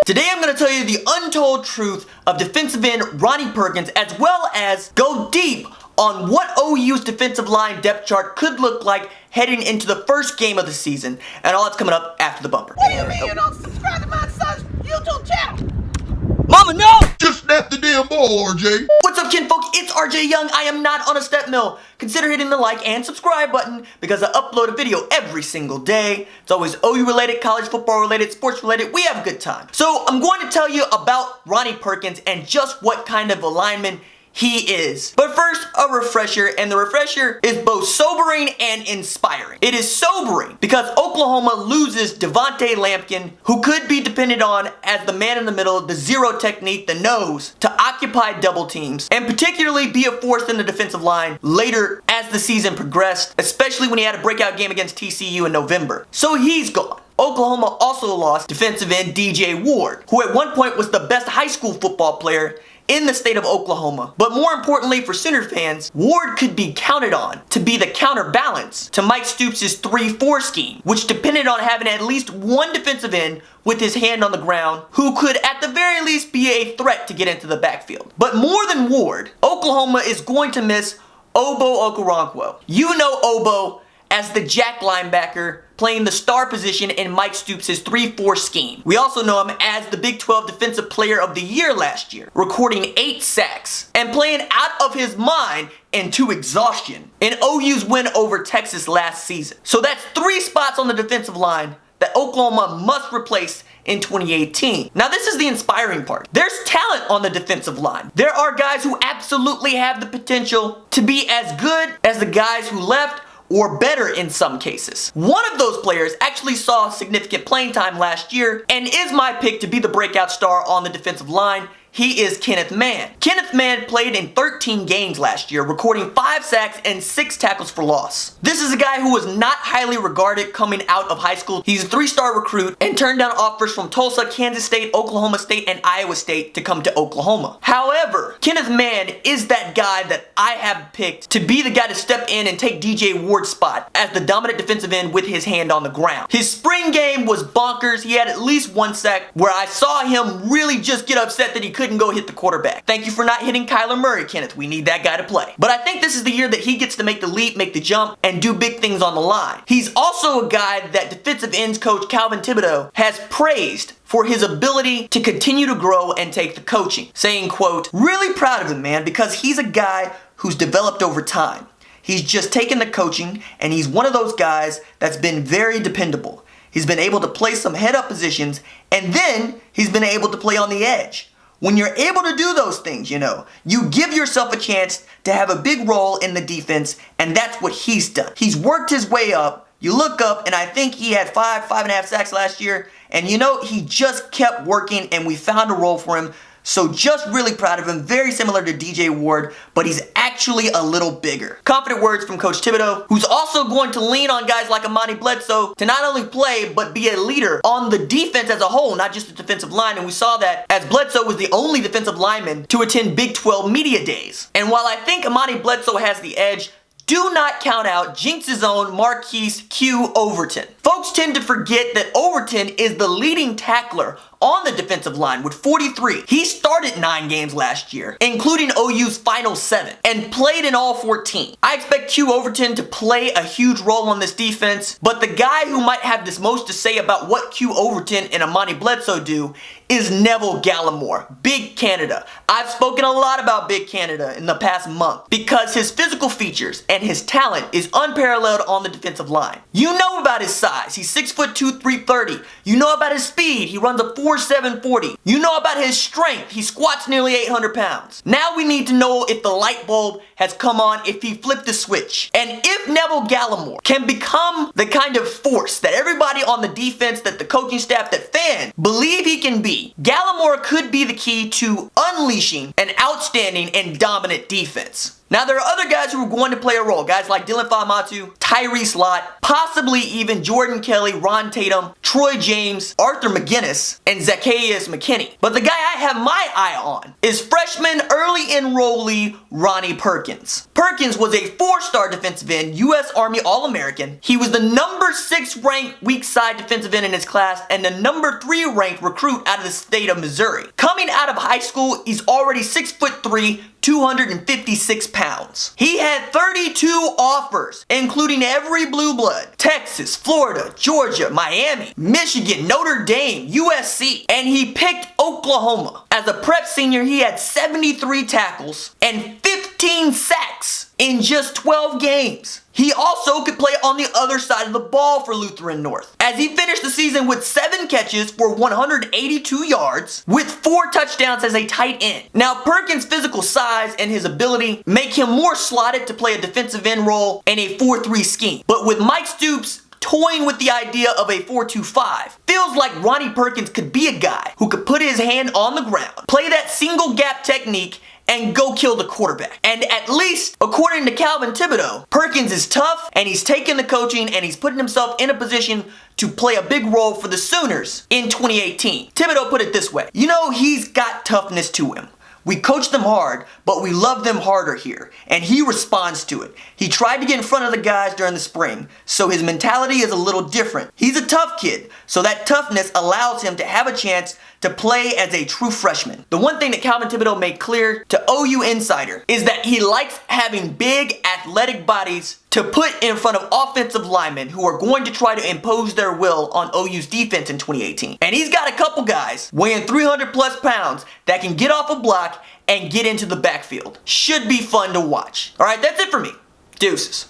Today I'm going to tell you the untold truth of defensive end Ronnie Perkins, as well as go deep on what OU's defensive line depth chart could look like heading into the first game of the season, and all that's coming up after the bumper. What do you mean you don't subscribe to my son's YouTube channel? Mama, no! Just snap the damn ball, RJ. What's up, kinfolk? It's RJ Young. I am not on a step mill. Consider hitting the like and subscribe button because I upload a video every single day. It's always OU related, college football related, sports related. We have a good time. So I'm going to tell you about Ronnie Perkins and just what kind of a lineman he is. But first, a refresher, and the refresher is both sobering and inspiring. It is sobering because Oklahoma loses Devontae Lampkin, who could be depended on as the man in the middle, the zero technique, the nose, to occupy double teams, and particularly be a force in the defensive line later as the season progressed, especially when he had a breakout game against TCU in November. So he's gone. Oklahoma also lost defensive end DJ Ward, who at one point was the best high school football player in the state of Oklahoma. But more importantly for Sooner fans, Ward could be counted on to be the counterbalance to Mike Stoops' 3-4 scheme, which depended on having at least one defensive end with his hand on the ground who could at the very least be a threat to get into the backfield. But more than Ward, Oklahoma is going to miss Obo Okoronkwo. You know Obo as the jack linebacker playing the star position in Mike Stoops' 3-4 scheme. We also know him as the Big 12 Defensive Player of the Year last year, recording 8 sacks and playing out of his mind and to exhaustion in OU's win over Texas last season. So that's 3 spots on the defensive line that Oklahoma must replace in 2018. Now this is the inspiring part. There's talent on the defensive line. There are guys who absolutely have the potential to be as good as the guys who left, or better in some cases. One of those players actually saw significant playing time last year and is my pick to be the breakout star on the defensive line. He is Kenneth Mann. Kenneth Mann played in 13 games last year, recording 5 sacks and 6 tackles for loss. This is a guy who was not highly regarded coming out of high school. He's a 3-star recruit and turned down offers from Tulsa, Kansas State, Oklahoma State, and Iowa State to come to Oklahoma. However, Kenneth Mann is that guy that I have picked to be the guy to step in and take DJ Ward's spot as the dominant defensive end with his hand on the ground. His spring game was bonkers. He had at least 1 sack where I saw him really just get upset that he couldn't go hit the quarterback. Thank you for not hitting Kyler Murray, Kenneth. We need that guy to play. But I think this is the year that he gets to make the leap, make the jump, and do big things on the line. He's also a guy that defensive ends coach Calvin Thibodeau has praised for his ability to continue to grow and take the coaching, saying, quote, "Really proud of him, man, because he's a guy who's developed over time. He's just taken the coaching, and he's one of those guys that's been very dependable. He's been able to play some head-up positions, and then he's been able to play on the edge. When you're able to do those things, you give yourself a chance to have a big role in the defense, and that's what he's done. He's worked his way up. You look up, and I think he had 5.5 sacks last year, and he just kept working, and we found a role for him. So just really proud of him. Very similar to DJ Ward, but he's actually a little bigger." Confident words from Coach Thibodeau, who's also going to lean on guys like Amani Bledsoe to not only play, but be a leader on the defense as a whole, not just the defensive line. And we saw that as Bledsoe was the only defensive lineman to attend Big 12 media days. And while I think Amani Bledsoe has the edge, do not count out Jinx's own Marquise Q Overton. Folks tend to forget that Overton is the leading tackler on the defensive line with 43. He started 9 games last year, including OU's final 7, and played in all 14. I expect Q Overton to play a huge role on this defense, but the guy who might have this most to say about what Q Overton and Amani Bledsoe do is Neville Gallimore, Big Canada. I've spoken a lot about Big Canada in the past month because his physical features and his talent is unparalleled on the defensive line. You know about his size. He's 6'2", 330. You know about his speed. He runs a 4.7 40. You know about his strength. He squats nearly 800 pounds. Now we need to know if the light bulb has come on, if he flipped the switch. And if Neville Gallimore can become the kind of force that everybody on the defense, that the coaching staff, that fans believe he can be, Gallimore could be the key to unleashing an outstanding and dominant defense. Now, there are other guys who are going to play a role. Guys like Dylan Fa'amatu, Tyrese Lott, possibly even Jordan Kelly, Ron Tatum, Troy James, Arthur McGinnis, and Zacchaeus McKinney. But the guy I have my eye on is freshman early enrollee Ronnie Perkins. Perkins was a 4-star defensive end, U.S. Army All-American. He was the number 6 ranked weak side defensive end in his class and the number 3 ranked recruit out of the state of Missouri. Coming out of high school, he's already 6'3", 256 pounds. He had 32 offers, including every blue blood: Texas, Florida, Georgia, Miami, Michigan, Notre Dame, USC, and he picked Oklahoma. As a prep senior, he had 73 tackles and 15 sacks in just 12 games. He also could play on the other side of the ball for Lutheran North, as he finished the season with 7 catches for 182 yards with 4 touchdowns as a tight end. Now, Perkins' physical size and his ability make him more slotted to play a defensive end role in a 4-3 scheme. But with Mike Stoops toying with the idea of a 4-2-5, feels like Ronnie Perkins could be a guy who could put his hand on the ground, play that single gap technique, and go kill the quarterback. And at least, according to Calvin Thibodeau, Perkins is tough, and he's taken the coaching, and he's putting himself in a position to play a big role for the Sooners in 2018. Thibodeau put it this way: you know, he's got toughness to him. We coach them hard, but we love them harder here, and he responds to it. He tried to get in front of the guys during the spring, so his mentality is a little different. He's a tough kid, so that toughness allows him to have a chance to play as a true freshman. The one thing that Calvin Thibodeau made clear to OU Insider is that he likes having big, athletic bodies to put in front of offensive linemen who are going to try to impose their will on OU's defense in 2018. And he's got a couple guys weighing 300 plus pounds that can get off a block and get into the backfield. Should be fun to watch. All right, that's it for me. Deuces.